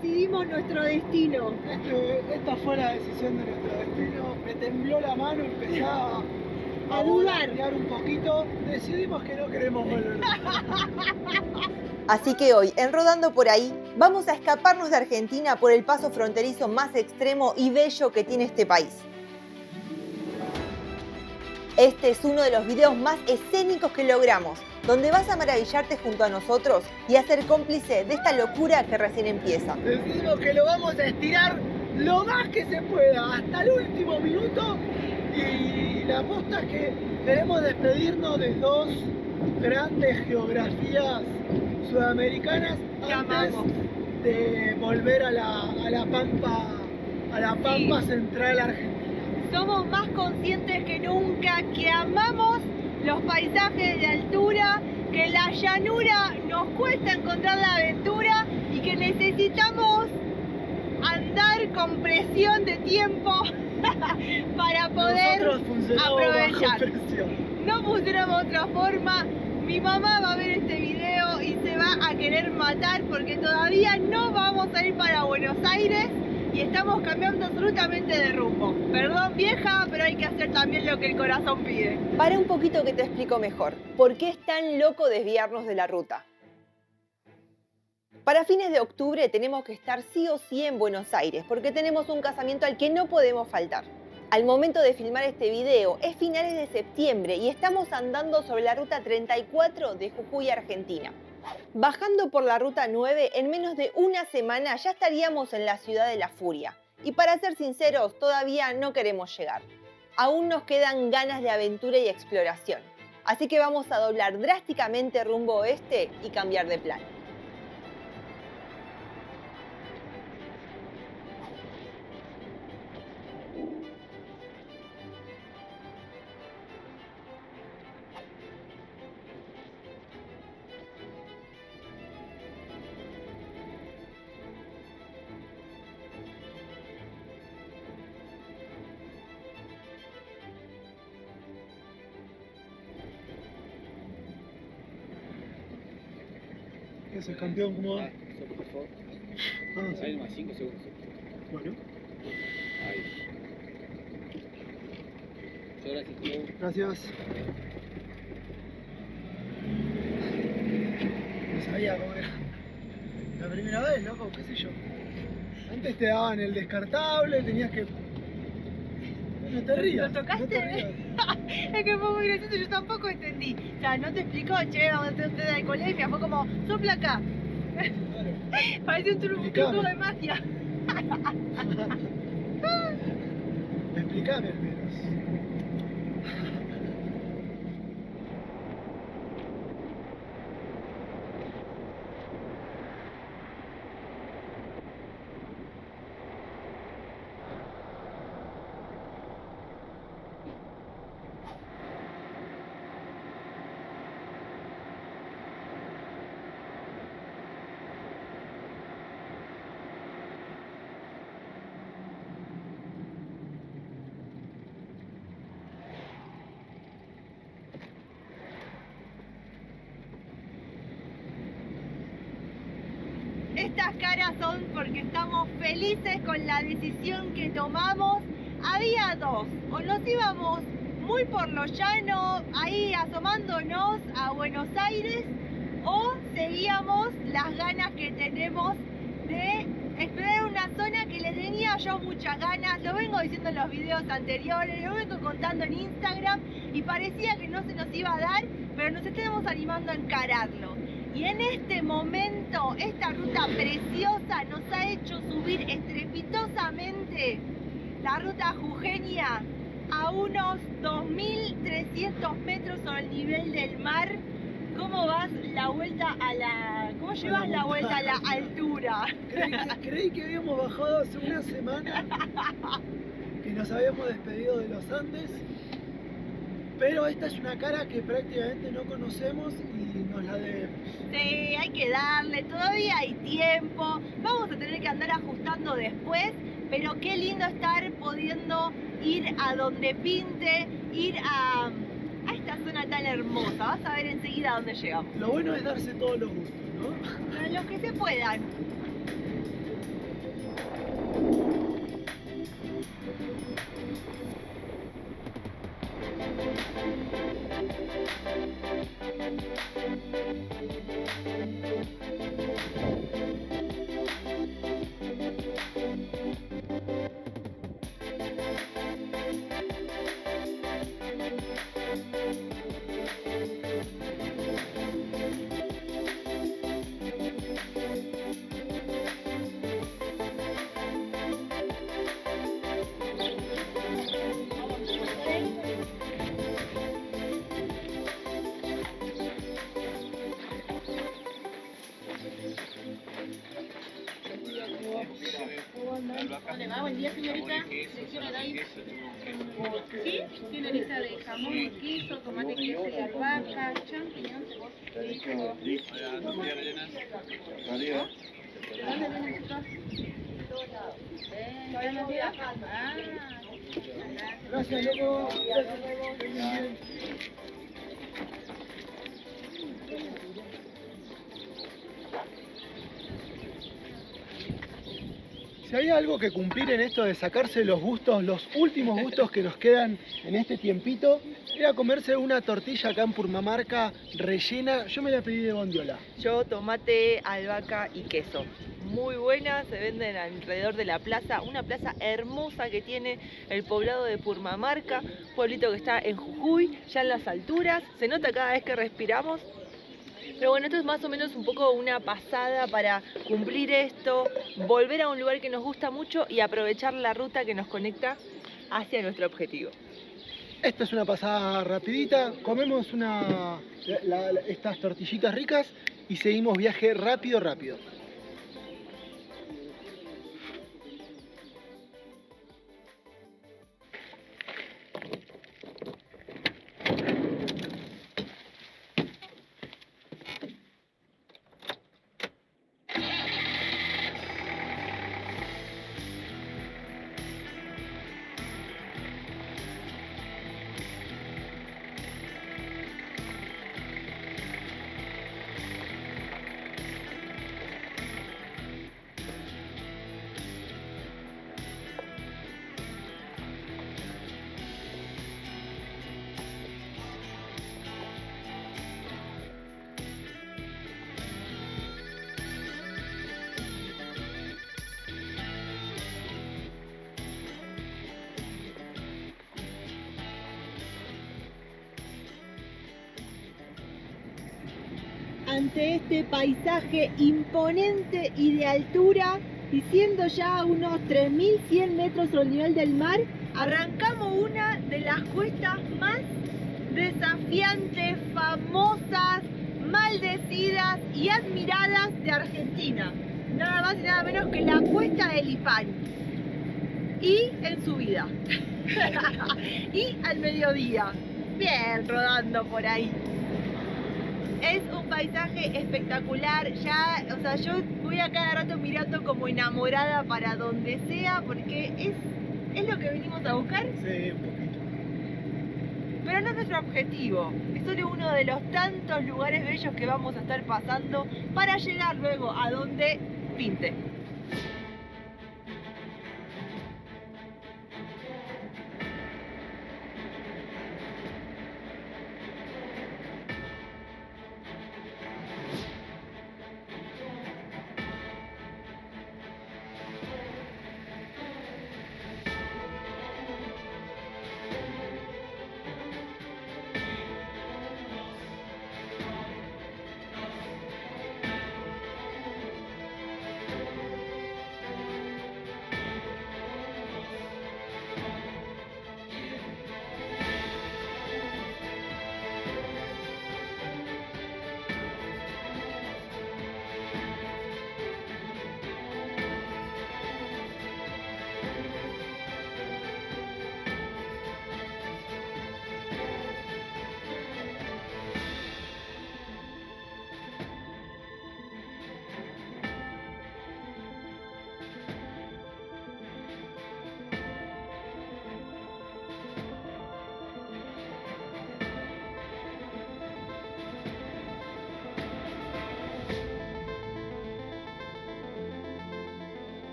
decidimos nuestro destino. Esta fue la decisión de nuestro destino. Me tembló la mano, empezaba A dudar. volantear un poquito. Decidimos que no queremos volver. Así que hoy, en Rodando por Ahí, vamos a escaparnos de Argentina por el paso fronterizo más extremo y bello que tiene este país. Este es uno de los videos más escénicos que logramos, donde vas a maravillarte junto a nosotros y a ser cómplice de esta locura que recién empieza. Decidimos que lo vamos a estirar lo más que se pueda, hasta el último minuto. Y la aposta es que queremos despedirnos de dos grandes geografías sudamericanas Que antes amamos. de volver a la pampa central argentina. Somos más conscientes que nunca que amamos los paisajes de altura, que la llanura nos cuesta encontrar la aventura y que necesitamos andar con presión de tiempo para poder Nosotros funcionamos bajo aprovechar. presión. No funcionamos de otra forma. Mi mamá va a ver este video y se va a querer matar porque todavía no vamos a ir para Buenos Aires y estamos cambiando absolutamente de rumbo. Perdón vieja, pero hay que hacer también lo que el corazón pide. Para un poquito que te explico mejor, ¿por qué es tan loco desviarnos de la ruta? Para fines de octubre tenemos que estar sí o sí en Buenos Aires porque tenemos un casamiento al que no podemos faltar. Al momento de filmar este video es finales de septiembre y estamos andando sobre la ruta 34 de Jujuy, Argentina. Bajando por la ruta 9, en menos de una semana ya estaríamos en la ciudad de la furia. Y para ser sinceros, todavía no queremos llegar. Aún nos quedan ganas de aventura y exploración. Así que vamos a doblar drásticamente rumbo oeste y cambiar de plan. ¿Qué es el campeón? ¿Cómo va? Por favor. Ah, Ahí sí. nomás, 5 segundos. Bueno, Ahí. Muchas gracias, tío. gracias. No sabía cómo era. La primera vez, loco, qué sé yo. Antes te daban el descartable, tenías que... No te rías. ¿Lo tocaste? No te rías. Es que fue muy gracioso, yo tampoco entendí. O sea, no te explicó, che, vamos a hacer usted de alcoholemia, fue como, sopla acá. Claro. Parecía un truco Explicame. de magia. Explícame al menos. Estas caras son porque estamos felices con la decisión que tomamos. Había dos, o nos íbamos muy por lo llano, ahí asomándonos a Buenos Aires, o seguíamos las ganas que tenemos de explorar una zona que le tenía yo muchas ganas. Lo vengo diciendo en los videos anteriores, lo vengo contando en Instagram y parecía que no se nos iba a dar, pero nos estamos animando a encararlo. Y en este momento, esta ruta preciosa nos ha hecho subir estrepitosamente la ruta jujeña a unos 2.300 metros sobre el nivel del mar. ¿Cómo vas la vuelta a la... ¿Cómo llevas la vuelta a la altura? Creí que habíamos bajado hace una semana, que nos habíamos despedido de los Andes, pero esta es una cara que prácticamente no conocemos y nos la debemos. Sí, hay que darle, todavía hay tiempo, vamos a tener que andar ajustando después, pero qué lindo estar pudiendo ir a donde pinte, ir a esta zona tan hermosa. Vas a ver enseguida a dónde llegamos. Lo bueno es darse todos los gustos, ¿no? Los que se puedan. ¿Le va? Buen día, señorita. ¿Sí? Tiene lista de jamón y queso, tomate, queso y albahaca, champiñón, cebolla. ¿De dónde vienen chicos? ¿De la ciudad? Ah. Gracias, loco. Gracias, bien. Si hay algo que cumplir en esto de sacarse los gustos, los últimos gustos que nos quedan en este tiempito, era comerse una tortilla acá en Purmamarca rellena. Yo me la pedí de bondiola. Yo tomate, albahaca y queso. Muy buena, se venden alrededor de la plaza, una plaza hermosa que tiene el poblado de Purmamarca, pueblito que está en Jujuy, ya en las alturas, se nota cada vez que respiramos. Pero bueno, esto es más o menos un poco una pasada para cumplir esto, volver a un lugar que nos gusta mucho y aprovechar la ruta que nos conecta hacia nuestro objetivo. Esta es una pasada rapidita, comemos estas tortillitas ricas y seguimos viaje rápido. Ante este paisaje imponente y de altura, y siendo ya unos 3.100 metros sobre el nivel del mar, arrancamos una de las cuestas más desafiantes, famosas, maldecidas y admiradas de Argentina. Nada más y nada menos que la cuesta del Lipán. Y en subida. Y al mediodía. Bien, rodando por ahí. Es un paisaje espectacular, o sea, yo voy a cada rato mirando como enamorada para donde sea, porque es lo que venimos a buscar. Sí, un poquito. Pero no es nuestro objetivo, es solo uno de los tantos lugares bellos que vamos a estar pasando para llegar luego a donde pinte.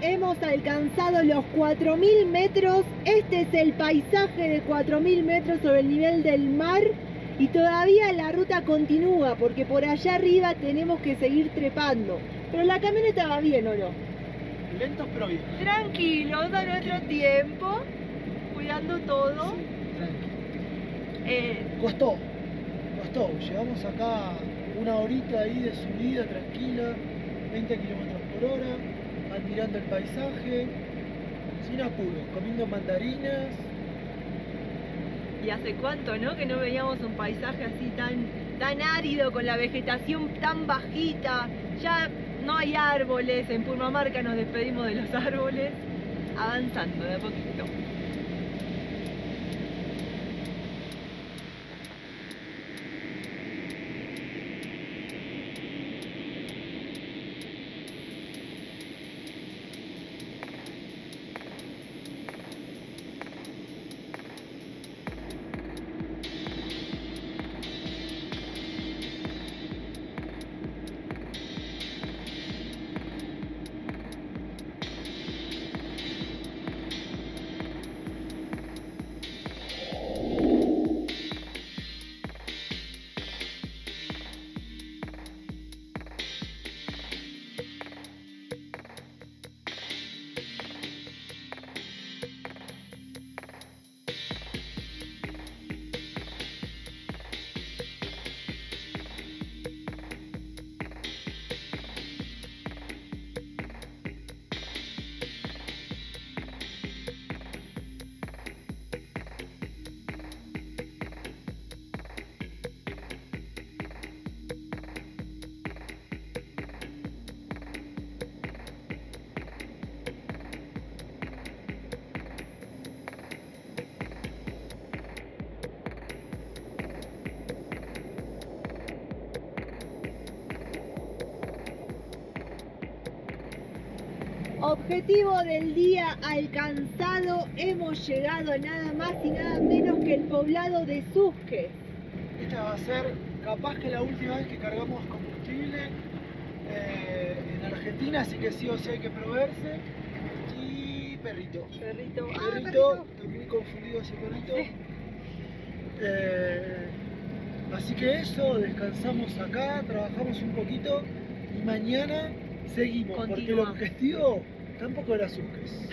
hemos alcanzado los 4.000 metros. Este es el paisaje de 4.000 metros sobre el nivel del mar. Y todavía la ruta continúa, porque por allá arriba tenemos que seguir trepando. Pero la camioneta va bien, ¿o no? Lentos pero bien. Tranquilos, a nuestro tiempo, cuidando todo. Costó. Llegamos acá una horita ahí de subida tranquila, 20 kilómetros por hora, admirando el paisaje, sin apuros, comiendo mandarinas. Y hace cuánto, ¿no? Que no veíamos un paisaje así tan árido, con la vegetación tan bajita. Ya no hay árboles, en Purmamarca nos despedimos de los árboles, avanzando de a poquito. Objetivo del día alcanzado, hemos llegado nada más y nada menos que el poblado de Susques. Esta va a ser capaz que la última vez que cargamos combustible en Argentina, así que sí o sí hay que probarse. Y perrito. Perrito. Perrito, estoy muy confundido ese perrito. Así que eso, descansamos acá, trabajamos un poquito y mañana seguimos, porque el objetivo tampoco era Susques.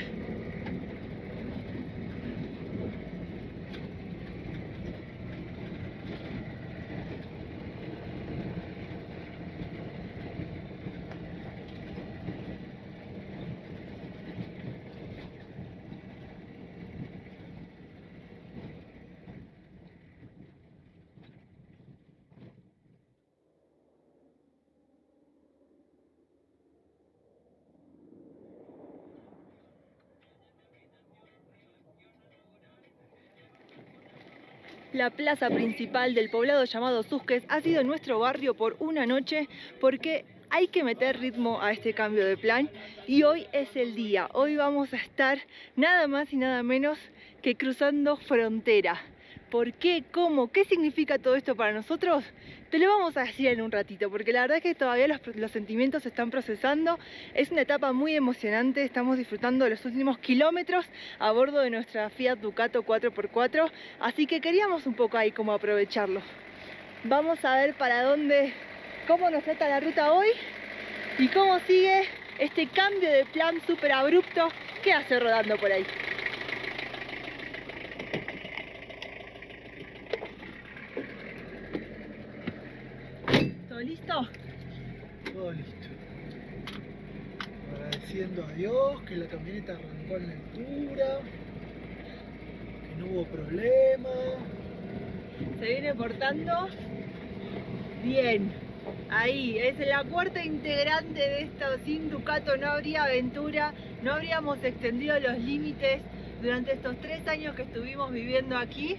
La plaza principal del poblado llamado Susques ha sido nuestro barrio por una noche porque hay que meter ritmo a este cambio de plan y hoy es el día. Hoy vamos a estar nada más y nada menos que cruzando frontera. ¿Por qué? ¿Cómo? ¿Qué significa todo esto para nosotros? Te lo vamos a decir en un ratito, porque la verdad es que todavía los sentimientos se están procesando. Es una etapa muy emocionante, estamos disfrutando de los últimos kilómetros a bordo de nuestra Fiat Ducato 4x4, así que queríamos un poco ahí como aprovecharlo. Vamos a ver para dónde, cómo nos trata la ruta hoy y cómo sigue este cambio de plan súper abrupto que hace rodando por ahí. ¿Listo? Todo listo. Agradeciendo a Dios que la camioneta arrancó en la altura, que no hubo problema. Se viene portando bien. Ahí, es la cuarta integrante de esto. Sin Ducato no habría aventura, no habríamos extendido los límites durante estos 3 años que estuvimos viviendo aquí.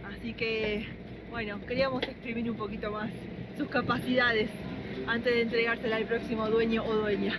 Así que, bueno, queríamos exprimir un poquito más sus capacidades antes de entregársela al próximo dueño o dueña.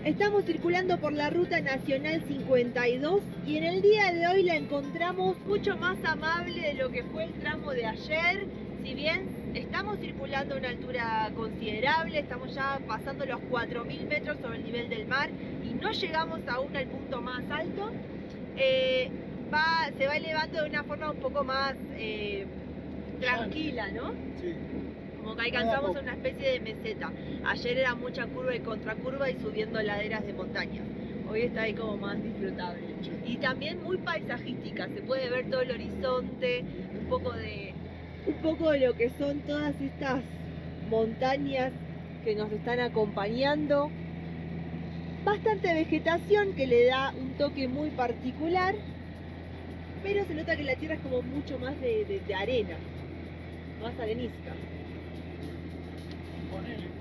Estamos circulando por la Ruta Nacional 52 y en el día de hoy la encontramos mucho más amable de lo que fue el tramo de ayer. Si bien estamos circulando a una altura considerable, estamos ya pasando los 4.000 metros sobre el nivel del mar y no llegamos aún al punto más alto, se va elevando de una forma un poco más tranquila, ¿no? Sí. Como que alcanzamos una especie de meseta. Ayer era mucha curva y contracurva y subiendo laderas de montaña. Hoy está ahí como más disfrutable. Y también muy paisajística, se puede ver todo el horizonte, un poco de lo que son todas estas montañas que nos están acompañando. Bastante vegetación que le da un toque muy particular, pero se nota que la tierra es como mucho más de arena, más arenisca. Ponele.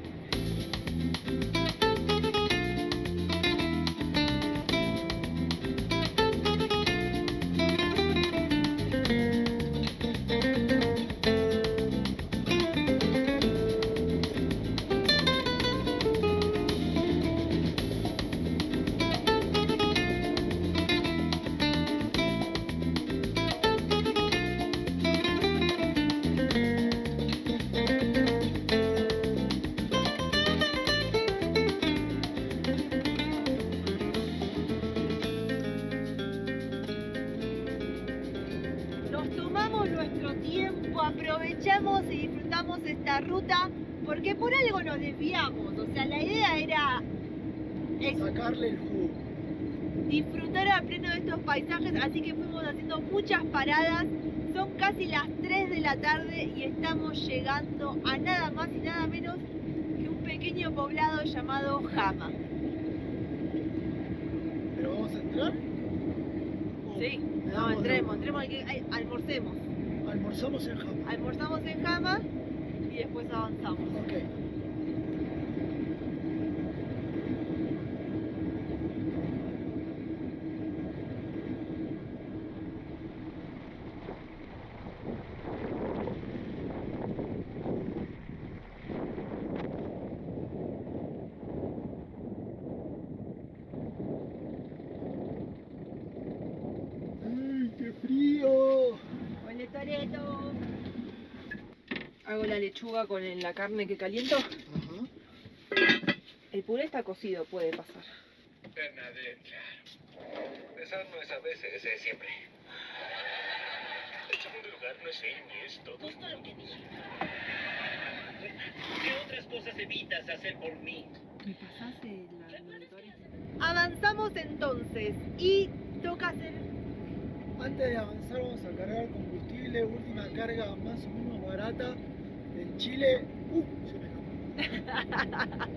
Aprovechamos y disfrutamos esta ruta porque por algo nos desviamos, o sea, la idea era Sacarle el jugo. disfrutar a pleno de estos paisajes, así que fuimos haciendo muchas paradas. Son casi las 3 de la tarde y estamos llegando a nada más y nada menos que un pequeño poblado llamado Jama. ¿Pero vamos a entrar? Sí, Le no, damos entremos, almorcemos. Almorzamos en Jama. Almorzamos en Jama y después avanzamos. Ok. ¡Ay, qué frío! Hola, Toreto. Hago la lechuga con la carne que caliento. Ajá. El puré está cocido, puede pasar. Bernadette, claro. Besar no es a veces, es siempre. En segundo lugar, no es él ni es todo. Justo lo que dije. ¿Qué otras cosas evitas hacer por mí? ¿Me pasaste la de Toreto? Avanzamos entonces y toca hacer... Antes de avanzar vamos a cargar combustible, última carga más o menos barata en Chile. Se me escapó.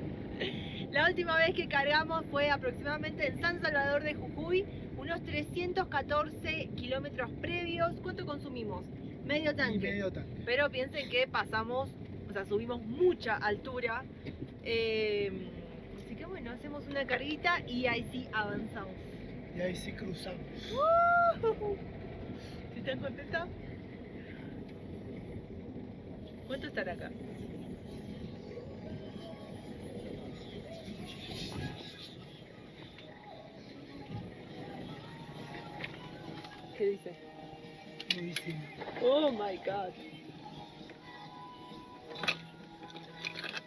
La última vez que cargamos fue aproximadamente en San Salvador de Jujuy, unos 314 kilómetros previos. ¿Cuánto consumimos? Medio Y tanque. medio tanque. Pero piensen que pasamos, o sea, subimos mucha altura. Así que bueno, hacemos una carguita y ahí sí avanzamos. Y ahí sí cruzamos. ¿Sí están contentas? ¿Cuánto estará acá? ¿Qué dice? Buenísimo. Oh my god.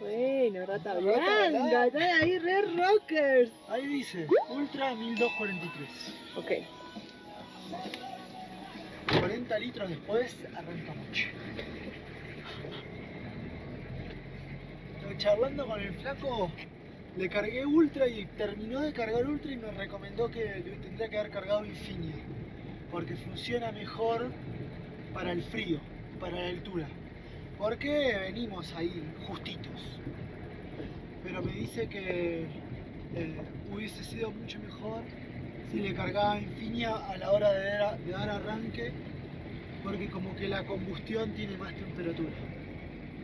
Bueno, rata Rata blanca, blanca. están ahí re rockers. Ahí dice, Ultra 1243. Ok. 40 litros después arrancamos. Charlando con el flaco, le cargué Ultra y terminó de cargar Ultra y me recomendó que le tendría que haber cargado Infinia, porque funciona mejor para el frío, para la altura. Porque venimos ahí justitos. Pero me dice que hubiese sido mucho mejor si le cargaba Infinia a la hora de dar arranque, porque como que la combustión tiene más temperatura.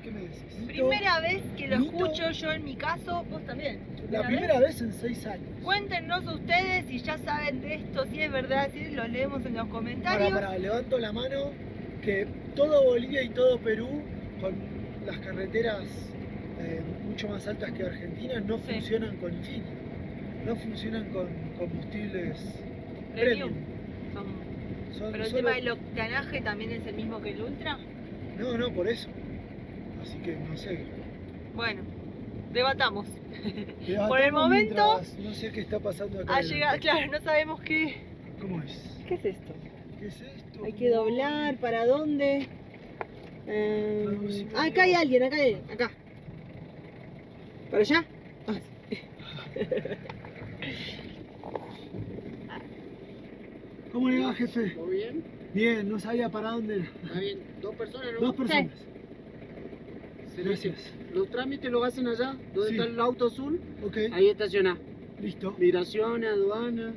¿Qué me decís? Primera vez que lo Mito. escucho yo en mi caso, vos también. La primera vez en 6 años. Cuéntenos ustedes si ya saben de esto, si es verdad, si lo leemos en los comentarios. Para, levanto la mano que todo Bolivia y todo Perú, con las carreteras mucho más altas que Argentina, no Sí. funcionan con Infinia. no funcionan con combustibles Premium. premium. Son Pero el solo- tema del octanaje también es el mismo que el Ultra. No, por eso. Así que no sé. Bueno, debatamos. Debatamos Por el momento, mientras no sé qué está pasando acá. Ha adelante. llegado, claro, no sabemos qué. ¿Cómo es? ¿Qué es esto? ¿Qué es esto? Hay que doblar, ¿para dónde? Acá hay alguien, acá. ¿Para allá? Ah, sí. ¿Cómo le va, jefe? ¿Todo bien? Bien, no sabía para dónde era. Está bien. ¿Dos personas, no? Dos personas. Excelente. Gracias. Los trámites los hacen allá, donde Sí. está el auto azul. Ok, Ahí estaciona. listo. Migración, aduana,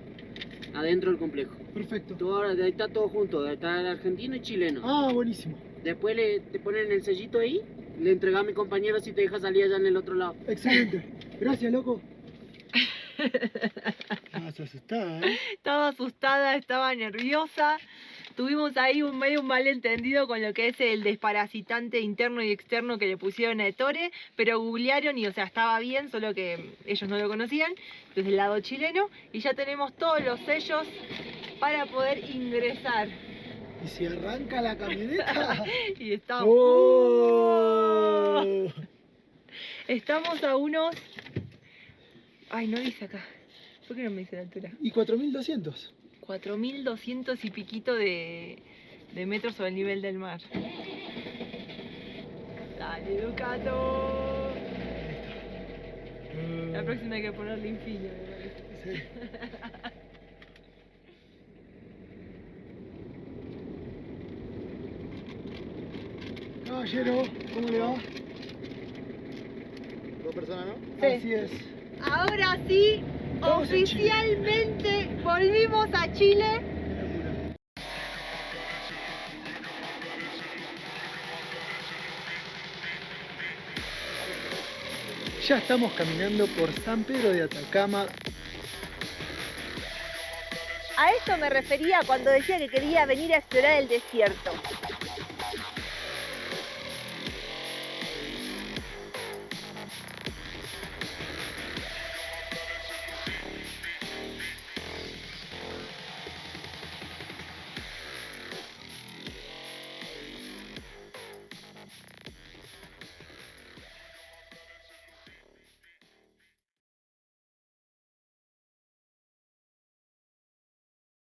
adentro del complejo. Perfecto. Todo ahora, ahí está todo junto, ahí está el argentino y chileno. Ah, buenísimo. Después te ponen el sellito ahí, le entregás a mi compañero si te deja salir allá en el otro lado. Excelente. Gracias, loco. Estabas asustada, ¿eh? Estaba asustada, estaba nerviosa. Tuvimos ahí un medio un malentendido con lo que es el desparasitante interno y externo que le pusieron a Ettore, pero googlearon y, o sea, estaba bien, solo que ellos no lo conocían, desde el lado chileno, y ya tenemos todos los sellos para poder ingresar. Y si arranca la camioneta. Y estamos... ¡Oh! Estamos a unos... Ay, no dice acá. ¿Por qué no me dice la altura? Y 4200. 4.200 y piquito de metros sobre el nivel del mar. Dale, Ducato. La próxima hay que ponerle infinia, me parece. Sí. Caballero, ¿cómo le va? ¿Dos personas, no? Sí. Así es. Ahora sí, Estamos en Chile. oficialmente volvimos a Chile. Ya estamos caminando por San Pedro de Atacama. A esto me refería cuando decía que quería venir a explorar el desierto.